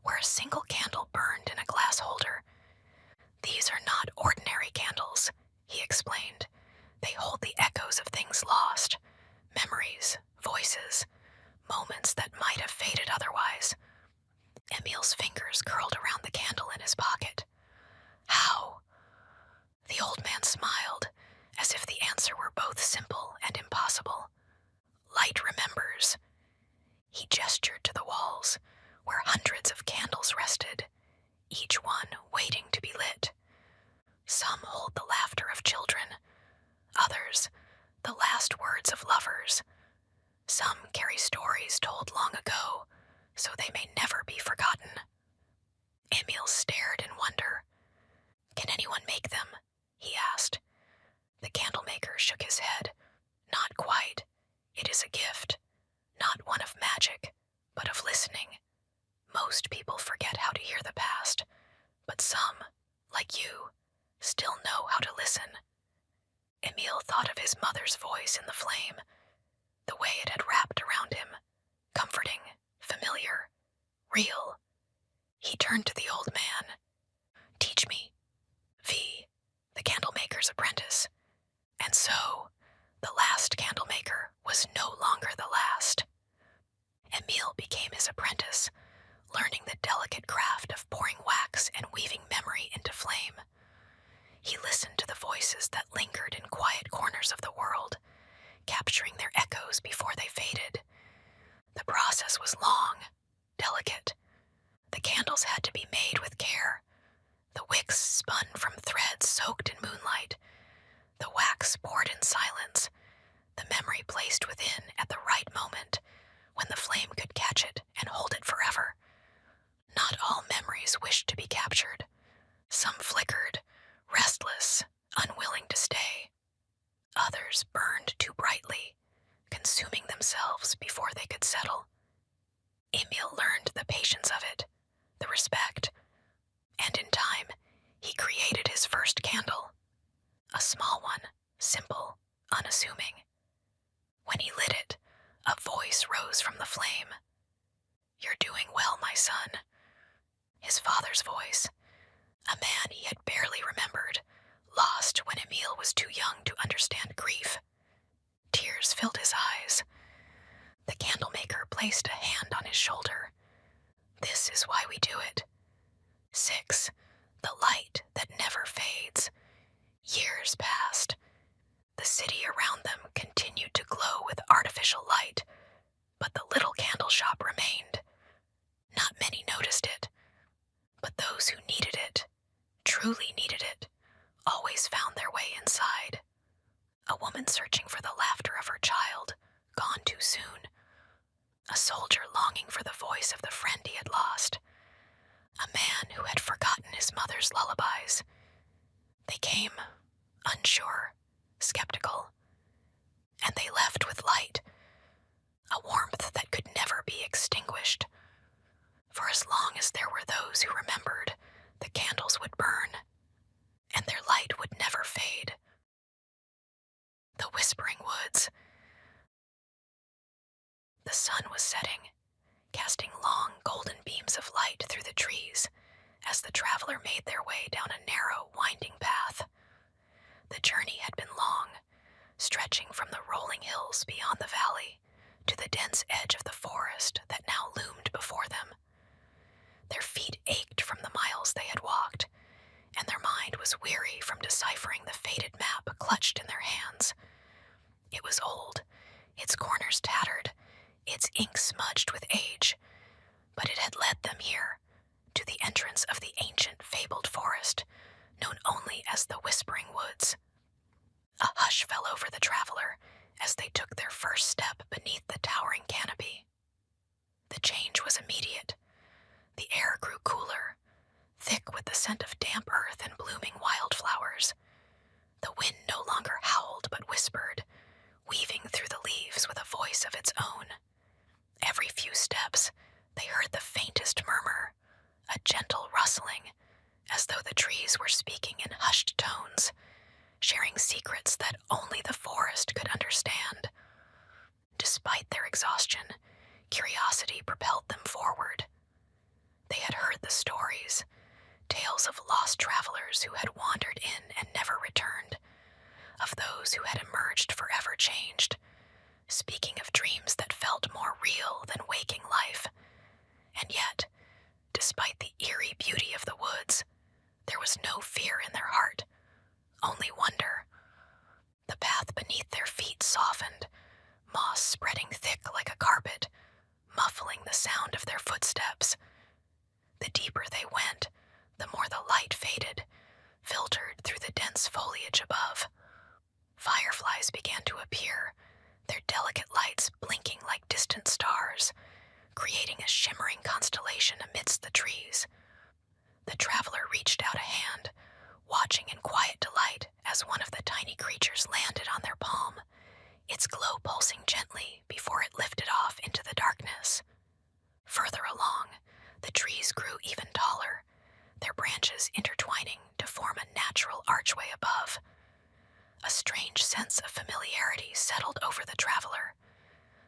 where a single candle burned in a glass holder. "These are not ordinary candles," he explained. "They hold the echoes of things lost, memories, voices, moments that might have faded otherwise." Emil's fingers curled around the candle in his pocket. "How?" The old man smiled, as if the answer were both simple and impossible. "Light remembers." He gestured to the walls, where hundreds of candles rested, each one waiting to be lit. Some hold the laughter of children, others the last words of lovers. Some carry stories told long ago, so they may never be forgotten. Emil stared in wonder. "Can anyone make them?" he asked. The candlemaker shook his head. "Not quite. It is a gift, not one of magic, but of listening. Most people forget how to hear the past, but some, like you, still know how to listen." Emil thought of his mother's voice in the flame, the way it had wrapped around him, comforting, familiar, real. He turned to the old man. "Teach me." V, the candlemaker's apprentice. And so, the Last Candlemaker was no longer the last. Emil became his apprentice, learning the delicate craft of pouring wax and weaving memory into flame. He listened to the voices that lingered in quiet corners of the world, capturing their echoes before they faded. The process was long, delicate. The candles had to be made with care. The wicks spun from threads soaked in moonlight. The wax poured in silence, the memory placed within at the right moment, when the flame could catch it and hold it forever. Not all memories wished to be captured. Some flickered, restless Emil learned the patience of it, the respect, and in time, he created his first candle. A small one, simple, unassuming. When he lit it, a voice rose from the flame. "You're doing well, my son." His father's voice, a man he had barely remembered, lost when Emil was too young to understand grief. Tears filled his eyes. The candlemaker placed a hand on his shoulder. "This is why we do it." 6. The light that never fades. Years passed. The city around them continued to glow with artificial light, but the little candle shop remained. Not many noticed it, but those who needed it, truly needed it, always found their way inside. A woman searching for the laughter of her child, gone too soon. A soldier longing for the voice of the friend he had lost. A man who had forgotten his mother's lullabies. They came, unsure, skeptical, and they left with light, a warmth that could never be extinguished. For as long as there were those who remembered, the candles would burn, and their light would never fade. The Whispering Woods. The sun was setting, casting long golden beams of light through the trees as the traveler made their way down a narrow, winding path. The journey had been long, stretching from the rolling hills beyond the valley to the dense edge of the forest that now loomed before them. Their feet ached from the miles they had walked, and their mind was weary from deciphering the faded map clutched in their hands. It was old, its corners tattered, its ink smudged with age, but it had led them here, to the entrance of the ancient fabled forest, known only as the Whispering Woods. A hush fell over the traveler as they took their first step beneath the towering canopy. The change was immediate. The air grew cooler, thick with the scent of damp earth and blooming wildflowers. The wind no longer howled but whispered, weaving through the leaves with a voice of its own. Every few steps, they heard the faintest murmur, a gentle rustling, as though the trees were speaking in hushed tones, sharing secrets that only the forest could understand. Despite their exhaustion, curiosity propelled them forward. They had heard the stories, tales of lost travelers who had wandered in and never returned, of those who had emerged forever changed, speaking of dreams that felt more real than waking life. And yet, despite the eerie beauty of the woods, there was no fear in their heart, only wonder. The path beneath their feet softened, moss spreading thick like a carpet, muffling the sound of their footsteps. The deeper they went, the more the light faded, filtered through the dense foliage above. Fireflies began to appear, their delicate lights blinking like distant stars, creating a shimmering constellation amidst the trees. The traveler reached out a hand, watching in quiet delight as one of the tiny creatures landed on their palm, its glow pulsing gently before it lifted off into the darkness. Further along, the trees grew even taller, their branches intertwining to form a natural archway above. A strange sense of familiarity settled over the traveler,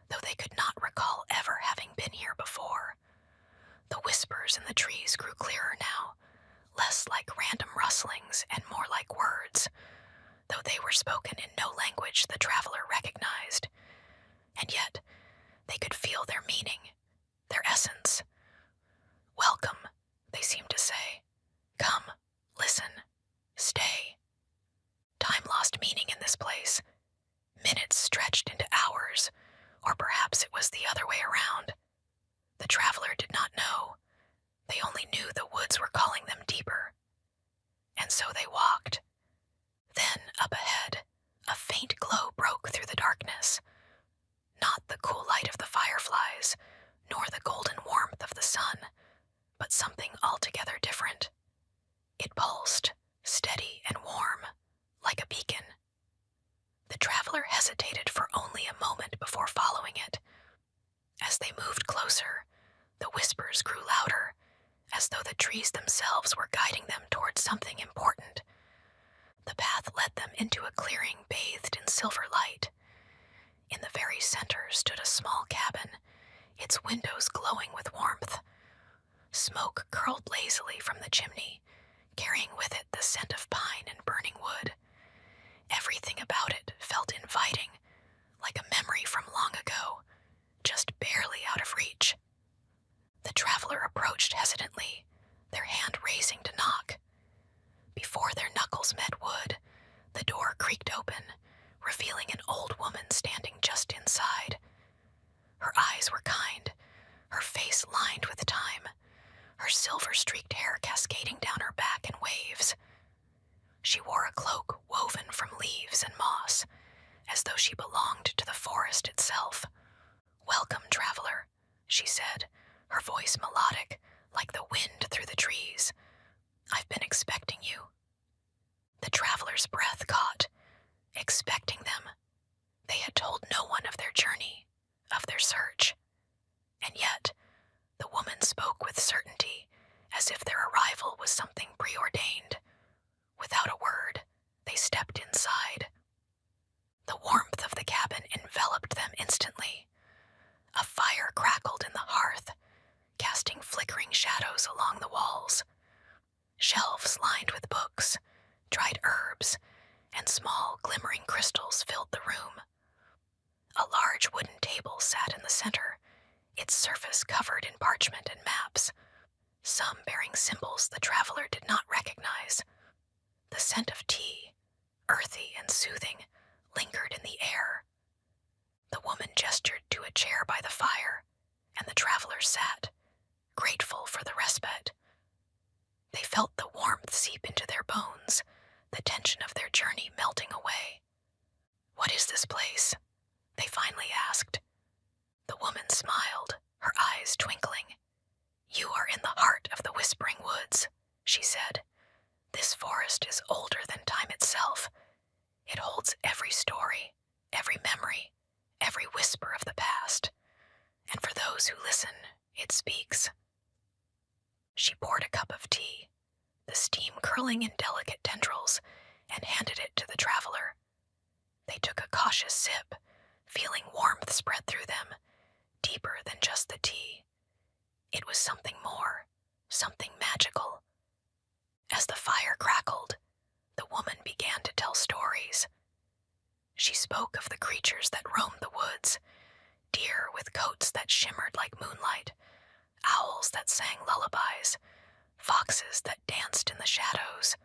though they could not recall ever having been here before. The whispers in the trees grew clearer now, less like random rustlings and more like words, though they were spoken in no language the traveler recognized. And yet, they could feel their meaning, their essence. "Welcome," they seemed to say. "Come, listen, stay." Time lost meaning in this place. Minutes stretched into hours, or perhaps it was the other way around. The traveler did not know. They only knew the woods were calling them deeper. And so they walked. Then, up ahead, a faint glow broke through the darkness. Not the cool light of the fireflies, The whispers grew louder, as though the trees themselves were guiding them towards something important. The path led them into a clearing bathed in silver light. In the very center stood a small cabin, its windows glowing with warmth. Smoke curled lazily from the chimney, carrying with it the scent of pine and burning wood. Everything about it felt inviting, like a memory from long ago, just barely out of reach. The traveler approached hesitantly, their hand raising to knock. Before their knuckles met wood, the door creaked open, revealing an old woman standing just inside. Her eyes were kind, her face lined with time, her silver-streaked hair cascading down her back in waves. She wore a cloak woven from leaves and moss, as though she belonged to the forest itself. "Welcome, traveler," she said, her voice melodic, like the wind through the trees. "I've been expecting you." The traveler's breath caught, expecting them. They had told no one of their journey, of their search. And yet, the woman spoke with certainty, as if their arrival was something preordained. Without a word, they stepped inside. The warmth of the cabin enveloped them instantly. A fire crackled in the hearth, casting flickering shadows along the walls. Shelves lined with books, dried herbs, and small glimmering crystals filled the room. A large wooden table sat in the center, its surface covered in parchment and maps, some bearing symbols the traveler did not recognize. The scent of tea, earthy and soothing, lingered in the air. The woman gestured to a chair by the fire, and the traveler sat, grateful for the respite. They felt the warmth seep into their bones, the tension of their journey melting away. "What is this place?" they finally asked. The woman smiled, her eyes twinkling. "You are in the heart of the Whispering Woods," she said. "This forest is older than time itself. It holds every story, every memory, every whisper of the past. And for those who listen, it speaks." She poured a cup of tea, the steam curling in delicate tendrils, and handed it to the traveler. They took a cautious sip, feeling warmth spread through them, deeper than just the tea. It was something more, something magical. As the fire crackled, the woman began to tell stories. She spoke of the creatures that roamed the woods, deer with coats that shimmered like moonlight, owls that sang lullabies, foxes that danced in the shadows.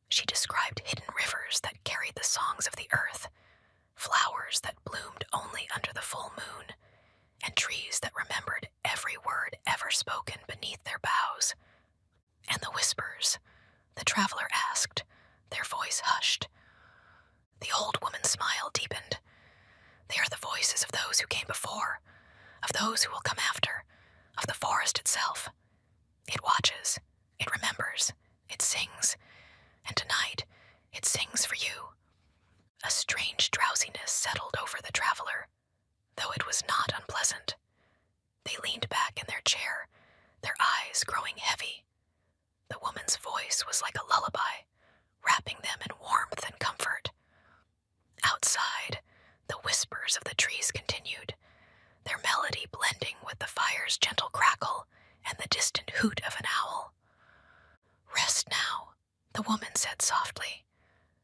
She described hidden rivers that carried the songs of the earth, flowers that bloomed only under the full moon, and trees that remembered every word ever spoken beneath their boughs. "And the whispers?" the traveler asked, their voice hushed. The old woman's smile deepened. "They are the voices of those who came before, of those who will come after, of the forest itself. It watches, it remembers, it sings, and tonight it sings for you." A strange drowsiness settled over the traveler, though it was not unpleasant. They leaned back in their chair, their eyes growing heavy. The woman's voice was like a lullaby, wrapping them in warmth and comfort. Outside, the whispers of the trees continued, their melody blending with the fire's gentle crackle and the distant hoot of an owl. "Rest now," the woman said softly.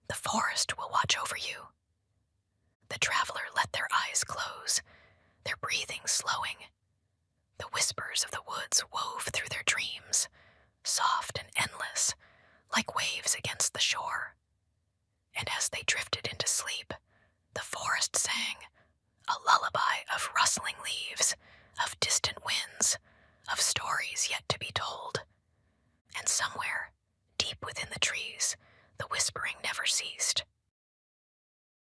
"The forest will watch over you." The traveler let their eyes close, their breathing slowing. The whispers of the woods wove through their dreams, soft and endless,